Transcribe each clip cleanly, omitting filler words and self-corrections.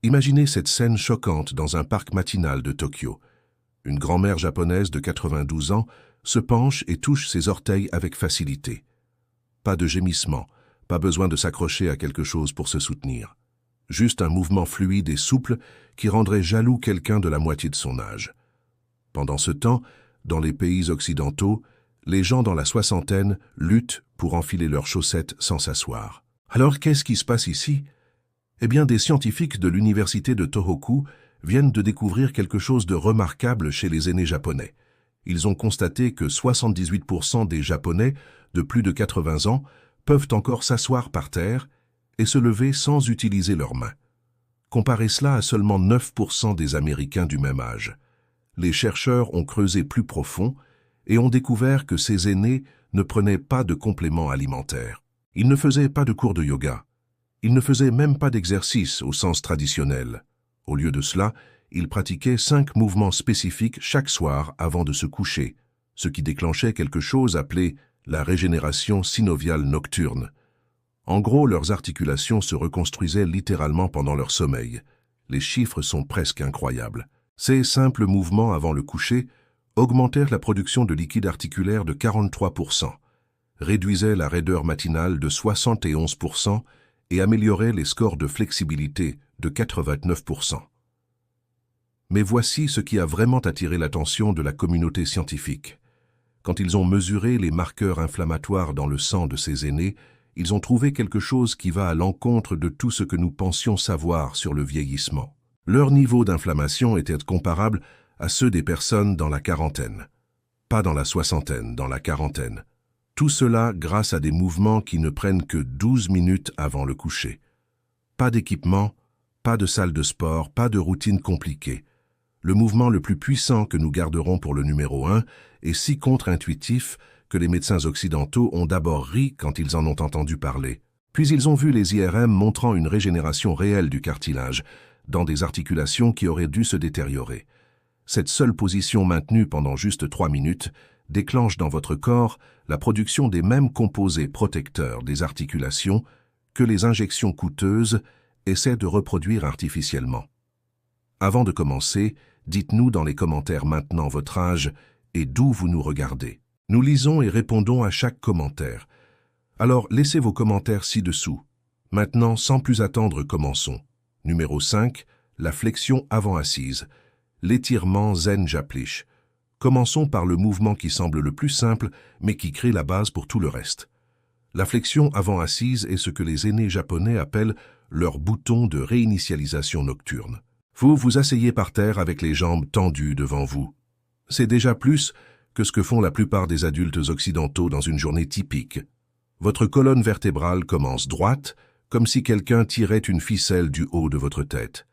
Imaginez cette scène choquante dans un parc matinal de Tokyo. Une grand-mère japonaise de 92 ans se penche et touche ses orteils avec facilité. Pas de gémissement, pas besoin de s'accrocher à quelque chose pour se soutenir. Juste un mouvement fluide et souple qui rendrait jaloux quelqu'un de la moitié de son âge. Pendant ce temps, dans les pays occidentaux, les gens dans la soixantaine luttent pour enfiler leurs chaussettes sans s'asseoir. Alors qu'est-ce qui se passe ici? Eh bien, des scientifiques de l'université de Tohoku viennent de découvrir quelque chose de remarquable chez les aînés japonais. Ils ont constaté que 78% des Japonais de plus de 80 ans peuvent encore s'asseoir par terre et se lever sans utiliser leurs mains. Comparez cela à seulement 9% des Américains du même âge. Les chercheurs ont creusé plus profond et ont découvert que ces aînés ne prenaient pas de compléments alimentaires. Ils ne faisaient pas de cours de yoga. Ils ne faisaient même pas d'exercice au sens traditionnel. Au lieu de cela, ils pratiquaient 5 mouvements spécifiques chaque soir avant de se coucher, ce qui déclenchait quelque chose appelé la régénération synoviale nocturne. En gros, leurs articulations se reconstruisaient littéralement pendant leur sommeil. Les chiffres sont presque incroyables. Ces simples mouvements avant le coucher augmentèrent la production de liquide articulaire de 43%, réduisaient la raideur matinale de 71% et amélioraient les scores de flexibilité de 89%. Mais voici ce qui a vraiment attiré l'attention de la communauté scientifique. Quand ils ont mesuré les marqueurs inflammatoires dans le sang de ces aînés, ils ont trouvé quelque chose qui va à l'encontre de tout ce que nous pensions savoir sur le vieillissement. Leur niveau d'inflammation était comparable à ceux des personnes dans la quarantaine. Pas dans la soixantaine, dans la quarantaine. Tout cela grâce à des mouvements qui ne prennent que 12 minutes avant le coucher. Pas d'équipement, pas de salle de sport, pas de routine compliquée. Le mouvement le plus puissant que nous garderons pour le numéro 1 est si contre-intuitif que les médecins occidentaux ont d'abord ri quand ils en ont entendu parler. Puis ils ont vu les IRM montrant une régénération réelle du cartilage, dans des articulations qui auraient dû se détériorer. Cette seule position maintenue pendant juste 3 minutes déclenche dans votre corps la production des mêmes composés protecteurs des articulations que les injections coûteuses essaient de reproduire artificiellement. Avant de commencer, dites-nous dans les commentaires maintenant votre âge et d'où vous nous regardez. Nous lisons et répondons à chaque commentaire. Alors laissez vos commentaires ci-dessous. Maintenant, sans plus attendre, commençons. Numéro 5, la flexion avant-assise. L'étirement Zen Japlish. Commençons par le mouvement qui semble le plus simple, mais qui crée la base pour tout le reste. La flexion avant-assise est ce que les aînés japonais appellent leur bouton de réinitialisation nocturne. Vous vous asseyez par terre avec les jambes tendues devant vous. C'est déjà plus que ce que font la plupart des adultes occidentaux dans une journée typique. Votre colonne vertébrale commence droite, comme si quelqu'un tirait une ficelle du haut de votre tête.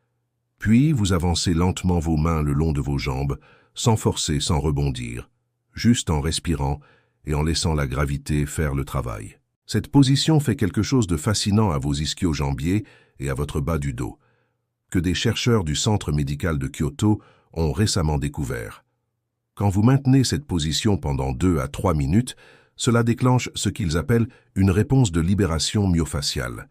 Puis vous avancez lentement vos mains le long de vos jambes, sans forcer, sans rebondir, juste en respirant et en laissant la gravité faire le travail. Cette position fait quelque chose de fascinant à vos ischio-jambiers et à votre bas du dos, que des chercheurs du Centre médical de Kyoto ont récemment découvert. Quand vous maintenez cette position pendant 2 à 3 minutes, cela déclenche ce qu'ils appellent une réponse de libération myofaciale.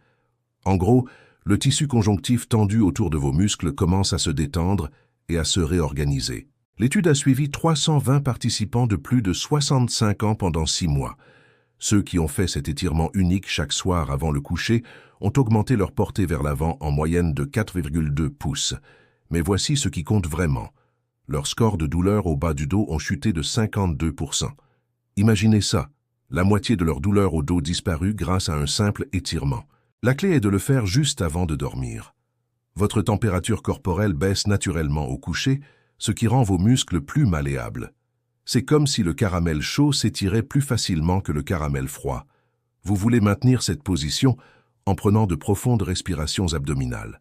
En gros, le tissu conjonctif tendu autour de vos muscles commence à se détendre et à se réorganiser. L'étude a suivi 320 participants de plus de 65 ans pendant 6 mois. Ceux qui ont fait cet étirement unique chaque soir avant le coucher ont augmenté leur portée vers l'avant en moyenne de 4,2 pouces. Mais voici ce qui compte vraiment. Leurs scores de douleur au bas du dos ont chuté de 52%. Imaginez ça, la moitié de leur douleur au dos disparue grâce à un simple étirement. La clé est de le faire juste avant de dormir. Votre température corporelle baisse naturellement au coucher, ce qui rend vos muscles plus malléables. C'est comme si le caramel chaud s'étirait plus facilement que le caramel froid. Vous voulez maintenir cette position en prenant de profondes respirations abdominales.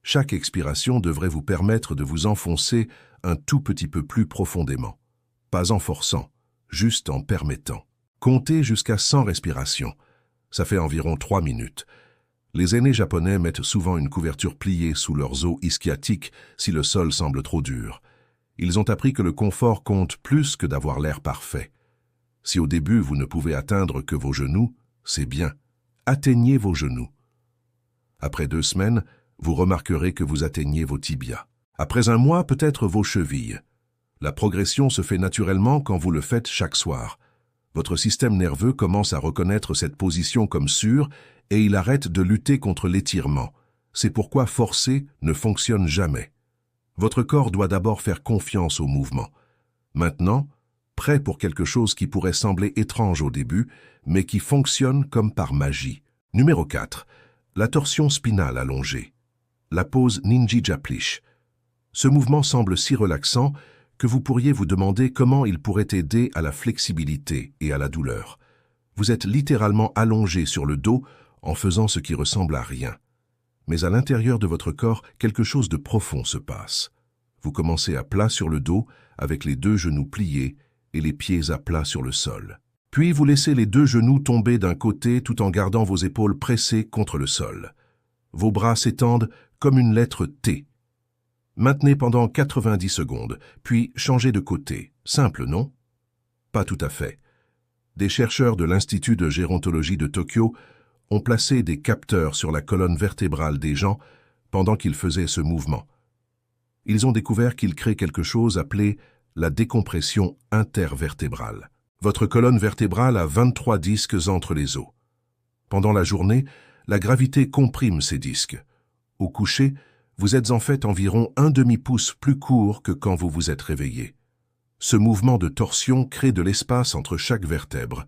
Chaque expiration devrait vous permettre de vous enfoncer un tout petit peu plus profondément. Pas en forçant, juste en permettant. Comptez jusqu'à 100 respirations. Ça fait environ 3 minutes. Les aînés japonais mettent souvent une couverture pliée sous leurs os ischiatiques si le sol semble trop dur. Ils ont appris que le confort compte plus que d'avoir l'air parfait. Si au début vous ne pouvez atteindre que vos genoux, c'est bien. Atteignez vos genoux. Après 2 semaines, Vous remarquerez que vous atteignez vos tibias. Après un mois, peut-être vos chevilles. La progression se fait naturellement quand vous le faites chaque soir. Votre système nerveux commence à reconnaître cette position comme sûre et il arrête de lutter contre l'étirement. C'est pourquoi forcer ne fonctionne jamais. Votre corps doit d'abord faire confiance au mouvement. Maintenant, prêt pour quelque chose qui pourrait sembler étrange au début, mais qui fonctionne comme par magie. Numéro 4. La torsion spinale allongée. La pose Ninji Japlish. Ce mouvement semble si relaxant que vous pourriez vous demander comment il pourrait aider à la flexibilité et à la douleur. Vous êtes littéralement allongé sur le dos en faisant ce qui ressemble à rien. Mais à l'intérieur de votre corps, quelque chose de profond se passe. Vous commencez à plat sur le dos, avec les deux genoux pliés et les pieds à plat sur le sol. Puis vous laissez les deux genoux tomber d'un côté tout en gardant vos épaules pressées contre le sol. Vos bras s'étendent comme une lettre T. Maintenez pendant 90 secondes, puis changez de côté. Simple, non? Pas tout à fait. Des chercheurs de l'Institut de gérontologie de Tokyo ont placé des capteurs sur la colonne vertébrale des gens pendant qu'ils faisaient ce mouvement. Ils ont découvert qu'il crée quelque chose appelé la décompression intervertébrale. Votre colonne vertébrale a 23 disques entre les os. Pendant la journée, la gravité comprime ces disques. Au coucher, vous êtes en fait environ un demi-pouce plus court que quand vous vous êtes réveillé. Ce mouvement de torsion crée de l'espace entre chaque vertèbre.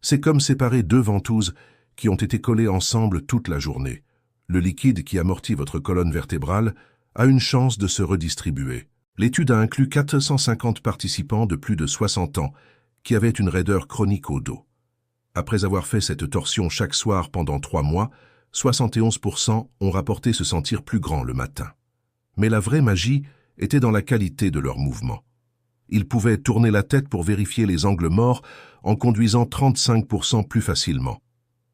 C'est comme séparer deux ventouses qui ont été collées ensemble toute la journée. Le liquide qui amortit votre colonne vertébrale a une chance de se redistribuer. L'étude a inclus 450 participants de plus de 60 ans qui avaient une raideur chronique au dos. Après avoir fait cette torsion chaque soir pendant 3 mois, 71% ont rapporté se sentir plus grand le matin. Mais la vraie magie était dans la qualité de leurs mouvements. Ils pouvaient tourner la tête pour vérifier les angles morts en conduisant 35% plus facilement.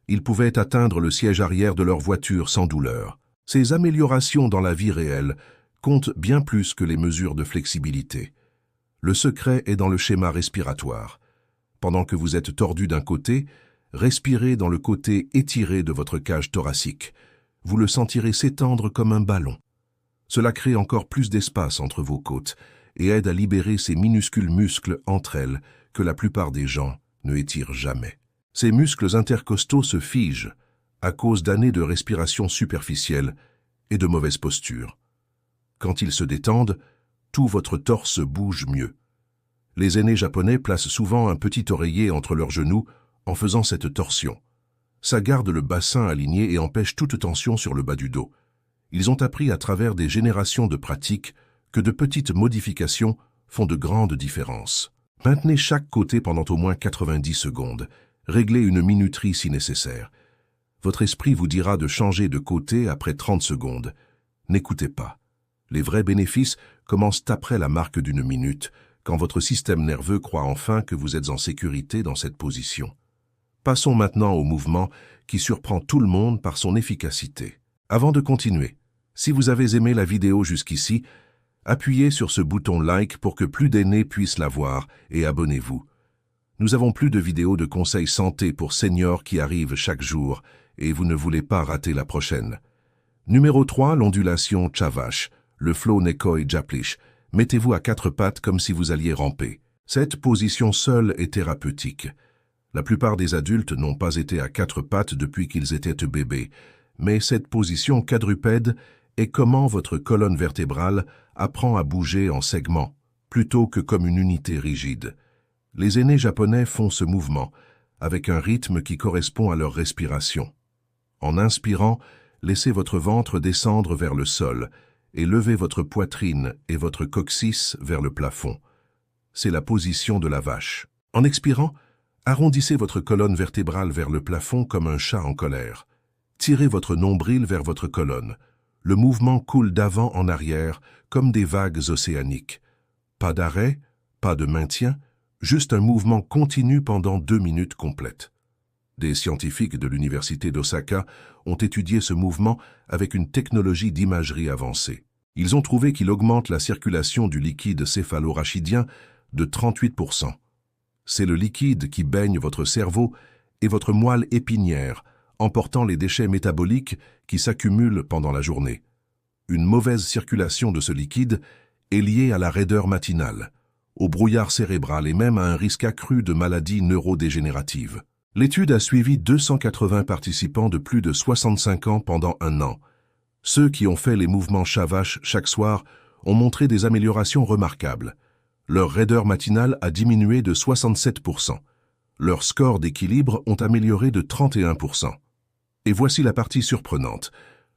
Ils pouvaient atteindre le siège arrière de leur voiture sans douleur. Ces améliorations dans la vie réelle comptent bien plus que les mesures de flexibilité. Le secret est dans le schéma respiratoire. Pendant que vous êtes tordu d'un côté, respirez dans le côté étiré de votre cage thoracique. Vous le sentirez s'étendre comme un ballon. Cela crée encore plus d'espace entre vos côtes et aide à libérer ces minuscules muscles entre elles que la plupart des gens ne étirent jamais. Ces muscles intercostaux se figent à cause d'années de respiration superficielle et de mauvaise posture. Quand ils se détendent, tout votre torse bouge mieux. Les aînés japonais placent souvent un petit oreiller entre leurs genoux en faisant cette torsion. Ça garde le bassin aligné et empêche toute tension sur le bas du dos. Ils ont appris à travers des générations de pratiques que de petites modifications font de grandes différences. Maintenez chaque côté pendant au moins 90 secondes. Réglez une minuterie si nécessaire. Votre esprit vous dira de changer de côté après 30 secondes. N'écoutez pas. Les vrais bénéfices commencent après la marque d'une minute, quand votre système nerveux croit enfin que vous êtes en sécurité dans cette position. Passons maintenant au mouvement qui surprend tout le monde par son efficacité. Avant de continuer, si vous avez aimé la vidéo jusqu'ici, appuyez sur ce bouton like pour que plus d'aînés puissent la voir et abonnez-vous. Nous avons plus de vidéos de conseils santé pour seniors qui arrivent chaque jour et vous ne voulez pas rater la prochaine. Numéro 3, l'ondulation Chavash, le flow Nekoi Japlish. Mettez-vous à 4 pattes comme si vous alliez ramper. Cette position seule est thérapeutique. La plupart des adultes n'ont pas été à 4 pattes depuis qu'ils étaient bébés, mais cette position quadrupède est comment votre colonne vertébrale apprend à bouger en segments, plutôt que comme une unité rigide. Les aînés japonais font ce mouvement, avec un rythme qui correspond à leur respiration. En inspirant, laissez votre ventre descendre vers le sol et levez votre poitrine et votre coccyx vers le plafond. C'est la position de la vache. En expirant, arrondissez votre colonne vertébrale vers le plafond comme un chat en colère. Tirez votre nombril vers votre colonne. Le mouvement coule d'avant en arrière comme des vagues océaniques. Pas d'arrêt, pas de maintien, juste un mouvement continu pendant 2 minutes complètes. Des scientifiques de l'université d'Osaka ont étudié ce mouvement avec une technologie d'imagerie avancée. Ils ont trouvé qu'il augmente la circulation du liquide céphalorachidien de 38%. C'est le liquide qui baigne votre cerveau et votre moelle épinière, emportant les déchets métaboliques qui s'accumulent pendant la journée. Une mauvaise circulation de ce liquide est liée à la raideur matinale, au brouillard cérébral et même à un risque accru de maladies neurodégénératives. L'étude a suivi 280 participants de plus de 65 ans pendant un an. Ceux qui ont fait les mouvements Shavash chaque soir ont montré des améliorations remarquables. Leur raideur matinale a diminué de 67%. Leurs scores d'équilibre ont amélioré de 31%. Et voici la partie surprenante.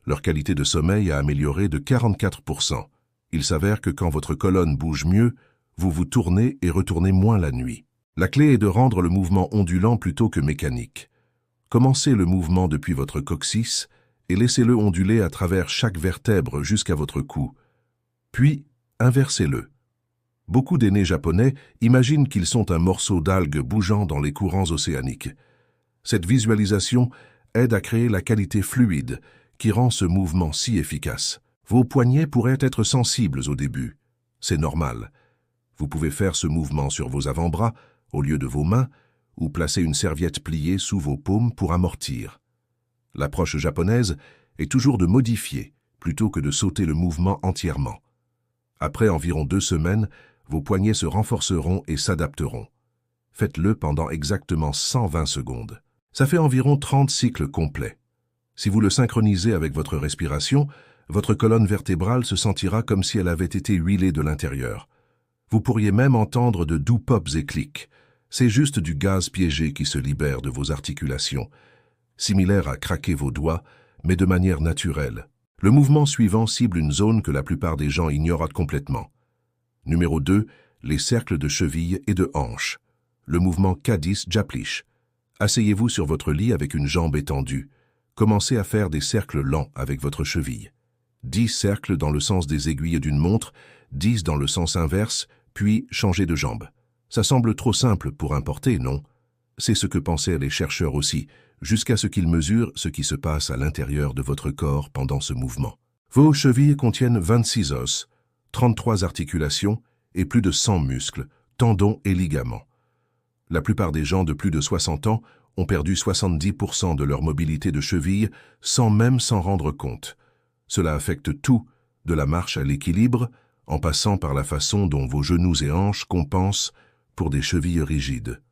Leur qualité de sommeil a amélioré de 44%. Il s'avère que quand votre colonne bouge mieux, vous vous tournez et retournez moins la nuit. La clé est de rendre le mouvement ondulant plutôt que mécanique. Commencez le mouvement depuis votre coccyx et laissez-le onduler à travers chaque vertèbre jusqu'à votre cou. Puis, inversez-le. Beaucoup d'aînés japonais imaginent qu'ils sont un morceau d'algue bougeant dans les courants océaniques. Cette visualisation aide à créer la qualité fluide qui rend ce mouvement si efficace. Vos poignets pourraient être sensibles au début. C'est normal. Vous pouvez faire ce mouvement sur vos avant-bras au lieu de vos mains ou placer une serviette pliée sous vos paumes pour amortir. L'approche japonaise est toujours de modifier plutôt que de sauter le mouvement entièrement. Après environ 2 semaines, vos poignets se renforceront et s'adapteront. Faites-le pendant exactement 120 secondes. Ça fait environ 30 cycles complets. Si vous le synchronisez avec votre respiration, votre colonne vertébrale se sentira comme si elle avait été huilée de l'intérieur. Vous pourriez même entendre de doux pops et clics. C'est juste du gaz piégé qui se libère de vos articulations, similaire à craquer vos doigts, mais de manière naturelle. Le mouvement suivant cible une zone que la plupart des gens ignorent complètement. Numéro 2, les cercles de cheville et de hanche. Le mouvement Kadis Japlish. Asseyez-vous sur votre lit avec une jambe étendue. Commencez à faire des cercles lents avec votre cheville. 10 cercles dans le sens des aiguilles d'une montre, 10 dans le sens inverse, puis changez de jambe. Ça semble trop simple pour importer, non? C'est ce que pensaient les chercheurs aussi, jusqu'à ce qu'ils mesurent ce qui se passe à l'intérieur de votre corps pendant ce mouvement. Vos chevilles contiennent 26 os, 33 articulations et plus de 100 muscles, tendons et ligaments. La plupart des gens de plus de 60 ans ont perdu 70% de leur mobilité de cheville sans même s'en rendre compte. Cela affecte tout, de la marche à l'équilibre, en passant par la façon dont vos genoux et hanches compensent pour des chevilles rigides.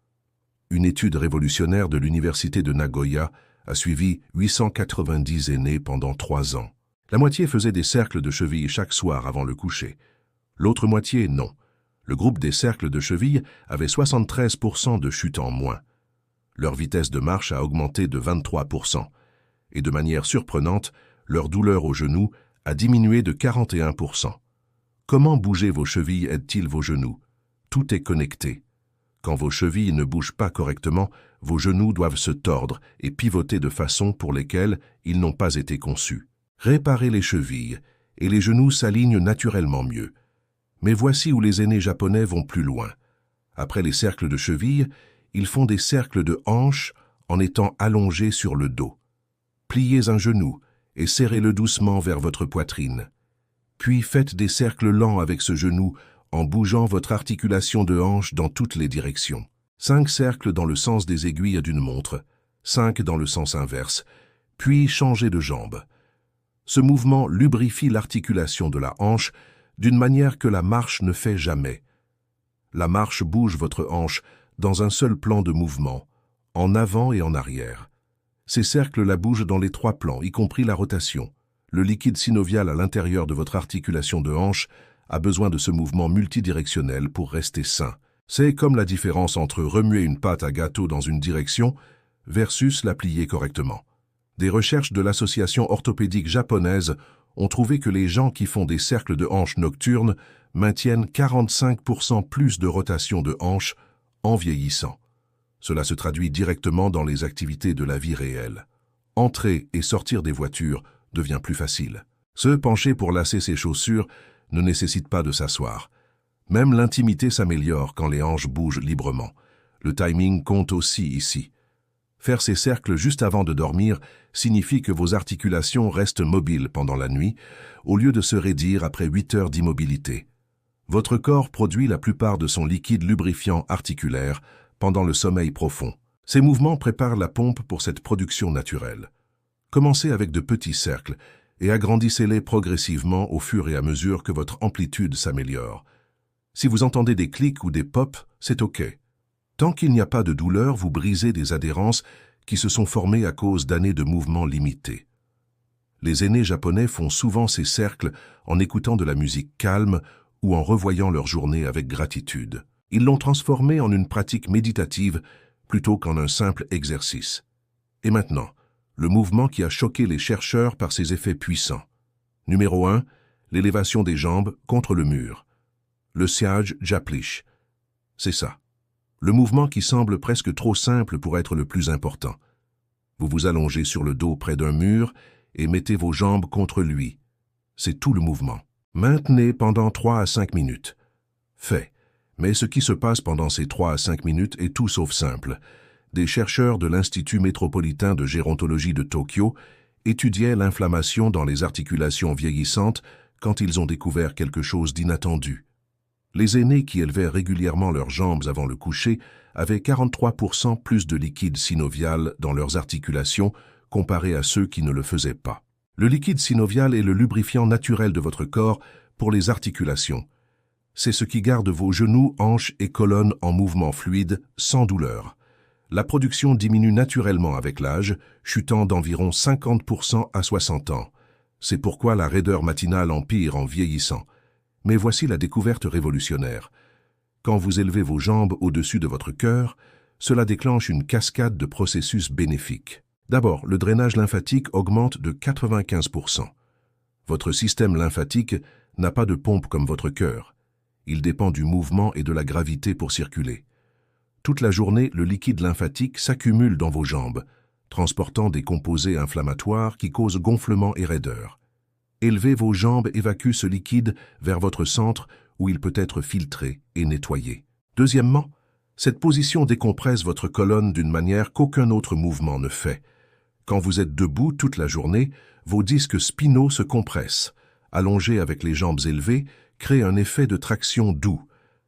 Une étude révolutionnaire de l'université de Nagoya a suivi 890 aînés pendant 3 ans. La moitié faisait des cercles de cheville chaque soir avant le coucher. L'autre moitié, non. Le groupe des cercles de cheville avait 73% de chute en moins. Leur vitesse de marche a augmenté de 23%. Et de manière surprenante, leur douleur au genou a diminué de 41%. Comment bouger vos chevilles aide-t-il vos genoux? Tout est connecté. Quand vos chevilles ne bougent pas correctement, vos genoux doivent se tordre et pivoter de façon pour lesquelles ils n'ont pas été conçus. Réparez les chevilles et les genoux s'alignent naturellement mieux. Mais voici où les aînés japonais vont plus loin. Après les cercles de cheville, ils font des cercles de hanches en étant allongés sur le dos. Pliez un genou et serrez-le doucement vers votre poitrine. Puis faites des cercles lents avec ce genou en bougeant votre articulation de hanche dans toutes les directions. 5 cercles dans le sens des aiguilles d'une montre, 5 dans le sens inverse, puis changez de jambe. Ce mouvement lubrifie l'articulation de la hanche d'une manière que la marche ne fait jamais. La marche bouge votre hanche dans un seul plan de mouvement, en avant et en arrière. Ces cercles la bougent dans les 3 plans, y compris la rotation. Le liquide synovial à l'intérieur de votre articulation de hanche a besoin de ce mouvement multidirectionnel pour rester sain. C'est comme la différence entre remuer une pâte à gâteau dans une direction versus la plier correctement. Des recherches de l'association orthopédique japonaise ont trouvé que les gens qui font des cercles de hanches nocturnes maintiennent 45% plus de rotation de hanches en vieillissant. Cela se traduit directement dans les activités de la vie réelle. Entrer et sortir des voitures devient plus facile. Se pencher pour lasser ses chaussures ne nécessite pas de s'asseoir. Même l'intimité s'améliore quand les hanches bougent librement. Le timing compte aussi ici. Faire ces cercles juste avant de dormir signifie que vos articulations restent mobiles pendant la nuit, au lieu de se raidir après 8 heures d'immobilité. Votre corps produit la plupart de son liquide lubrifiant articulaire pendant le sommeil profond. Ces mouvements préparent la pompe pour cette production naturelle. Commencez avec de petits cercles et agrandissez-les progressivement au fur et à mesure que votre amplitude s'améliore. Si vous entendez des clics ou des pops, c'est OK. Tant qu'il n'y a pas de douleur, vous brisez des adhérences qui se sont formées à cause d'années de mouvements limités. Les aînés japonais font souvent ces cercles en écoutant de la musique calme ou en revoyant leur journée avec gratitude. Ils l'ont transformé en une pratique méditative plutôt qu'en un simple exercice. Et maintenant, le mouvement qui a choqué les chercheurs par ses effets puissants. Numéro 1, l'élévation des jambes contre le mur. Le siage Japlish. C'est ça. Le mouvement qui semble presque trop simple pour être le plus important. Vous vous allongez sur le dos près d'un mur et mettez vos jambes contre lui. C'est tout le mouvement. Maintenez pendant 3 à 5 minutes. Fait. Mais ce qui se passe pendant ces 3 à 5 minutes est tout sauf simple. Des chercheurs de l'Institut métropolitain de gérontologie de Tokyo étudiaient l'inflammation dans les articulations vieillissantes quand ils ont découvert quelque chose d'inattendu. Les aînés qui élevaient régulièrement leurs jambes avant le coucher avaient 43% plus de liquide synovial dans leurs articulations comparé à ceux qui ne le faisaient pas. Le liquide synovial est le lubrifiant naturel de votre corps pour les articulations. C'est ce qui garde vos genoux, hanches et colonnes en mouvement fluide, sans douleur. La production diminue naturellement avec l'âge, chutant d'environ 50% à 60 ans. C'est pourquoi la raideur matinale empire en vieillissant. Mais voici la découverte révolutionnaire. Quand vous élevez vos jambes au-dessus de votre cœur, cela déclenche une cascade de processus bénéfiques. D'abord, le drainage lymphatique augmente de 95%. Votre système lymphatique n'a pas de pompe comme votre cœur. Il dépend du mouvement et de la gravité pour circuler. Toute la journée, le liquide lymphatique s'accumule dans vos jambes, transportant des composés inflammatoires qui causent gonflement et raideur. Élevez vos jambes évacue ce liquide vers votre centre où il peut être filtré et nettoyé. Deuxièmement, cette position décompresse votre colonne d'une manière qu'aucun autre mouvement ne fait. Quand vous êtes debout toute la journée, vos disques spinaux se compressent. Allongés avec les jambes élevées, créent un effet de traction doux.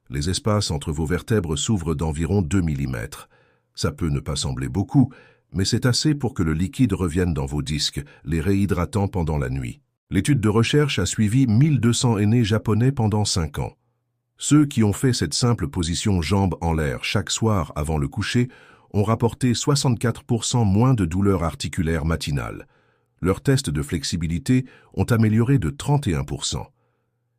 Les espaces entre vos vertèbres s'ouvrent d'environ 2 mm. Ça peut ne pas sembler beaucoup, mais c'est assez pour que le liquide revienne dans vos disques, les réhydratant pendant la nuit. L'étude de recherche a suivi 1200 aînés japonais pendant 5 ans. Ceux qui ont fait cette simple position jambes en l'air chaque soir avant le coucher ont rapporté 64% moins de douleurs articulaires matinales. Leurs tests de flexibilité ont amélioré de 31%.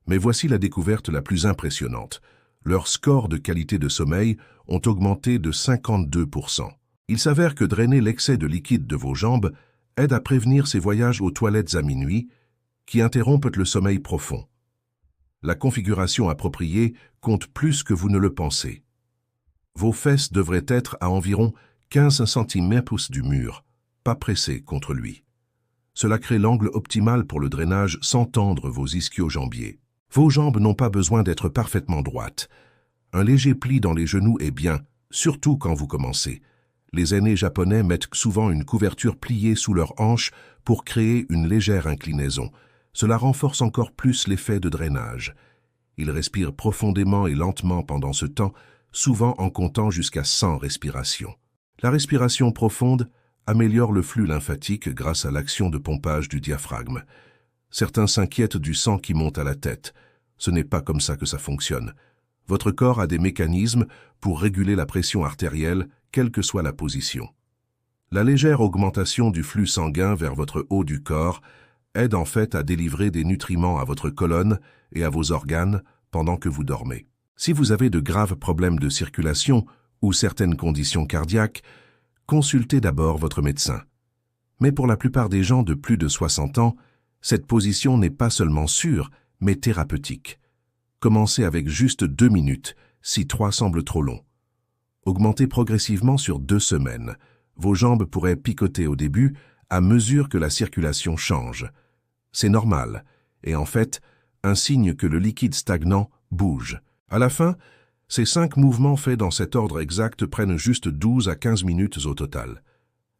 Mais voici la découverte la plus impressionnante. Leurs scores de qualité de sommeil ont augmenté de 52%. Il s'avère que drainer l'excès de liquide de vos jambes aide à prévenir ces voyages aux toilettes à minuit qui interrompent le sommeil profond. La configuration appropriée compte plus que vous ne le pensez. Vos fesses devraient être à environ 15 cm du mur, pas pressées contre lui. Cela crée l'angle optimal pour le drainage sans tendre vos ischio-jambiers. Vos jambes n'ont pas besoin d'être parfaitement droites. Un léger pli dans les genoux est bien, surtout quand vous commencez. Les aînés japonais mettent souvent une couverture pliée sous leurs hanches pour créer une légère inclinaison. Cela renforce encore plus l'effet de drainage. Ils respirent profondément et lentement pendant ce temps, souvent en comptant jusqu'à 100 respirations. La respiration profonde améliore le flux lymphatique grâce à l'action de pompage du diaphragme. Certains s'inquiètent du sang qui monte à la tête. Ce n'est pas comme ça que ça fonctionne. Votre corps a des mécanismes pour réguler la pression artérielle, quelle que soit la position. La légère augmentation du flux sanguin vers votre haut du corps aide en fait à délivrer des nutriments à votre colonne et à vos organes pendant que vous dormez. Si vous avez de graves problèmes de circulation ou certaines conditions cardiaques, consultez d'abord votre médecin. Mais pour la plupart des gens de plus de 60 ans, cette position n'est pas seulement sûre, mais thérapeutique. Commencez avec juste 2 minutes, si 3 semble trop long. Augmentez progressivement sur 2 semaines. Vos jambes pourraient picoter au début à mesure que la circulation change. C'est normal, et en fait, un signe que le liquide stagnant bouge. À la fin, ces 5 mouvements faits dans cet ordre exact prennent juste 12 à 15 minutes au total.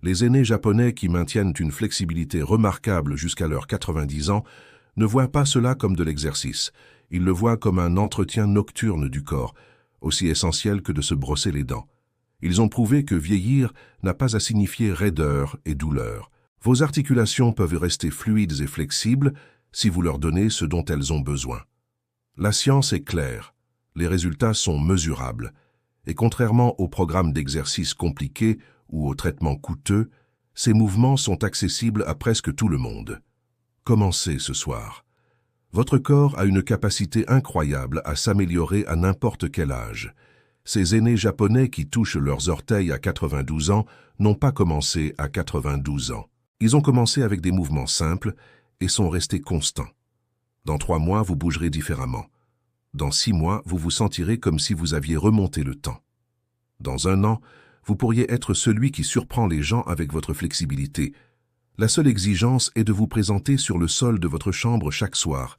Les aînés japonais qui maintiennent une flexibilité remarquable jusqu'à leurs 90 ans ne voient pas cela comme de l'exercice. Ils le voient comme un entretien nocturne du corps, aussi essentiel que de se brosser les dents. Ils ont prouvé que vieillir n'a pas à signifier raideur et douleur. Vos articulations peuvent rester fluides et flexibles si vous leur donnez ce dont elles ont besoin. La science est claire, les résultats sont mesurables, et contrairement aux programmes d'exercice compliqués ou aux traitements coûteux, ces mouvements sont accessibles à presque tout le monde. Commencez ce soir. Votre corps a une capacité incroyable à s'améliorer à n'importe quel âge. Ces aînés japonais qui touchent leurs orteils à 92 ans n'ont pas commencé à 92 ans. Ils ont commencé avec des mouvements simples et sont restés constants. Dans 3 mois, vous bougerez différemment. Dans 6 mois, vous vous sentirez comme si vous aviez remonté le temps. Dans 1 an, vous pourriez être celui qui surprend les gens avec votre flexibilité. La seule exigence est de vous présenter sur le sol de votre chambre chaque soir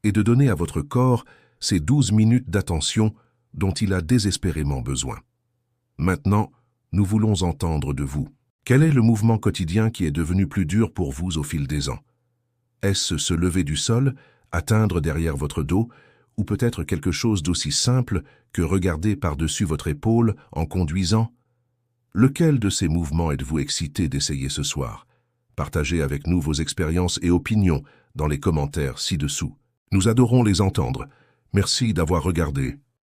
et de donner à votre corps ces 12 minutes d'attention dont il a désespérément besoin. Maintenant, nous voulons entendre de vous. Quel est le mouvement quotidien qui est devenu plus dur pour vous au fil des ans? Est-ce se lever du sol, atteindre derrière votre dos, ou peut-être quelque chose d'aussi simple que regarder par-dessus votre épaule en conduisant? Lequel de ces mouvements êtes-vous excité d'essayer ce soir? Partagez avec nous vos expériences et opinions dans les commentaires ci-dessous. Nous adorons les entendre. Merci d'avoir regardé.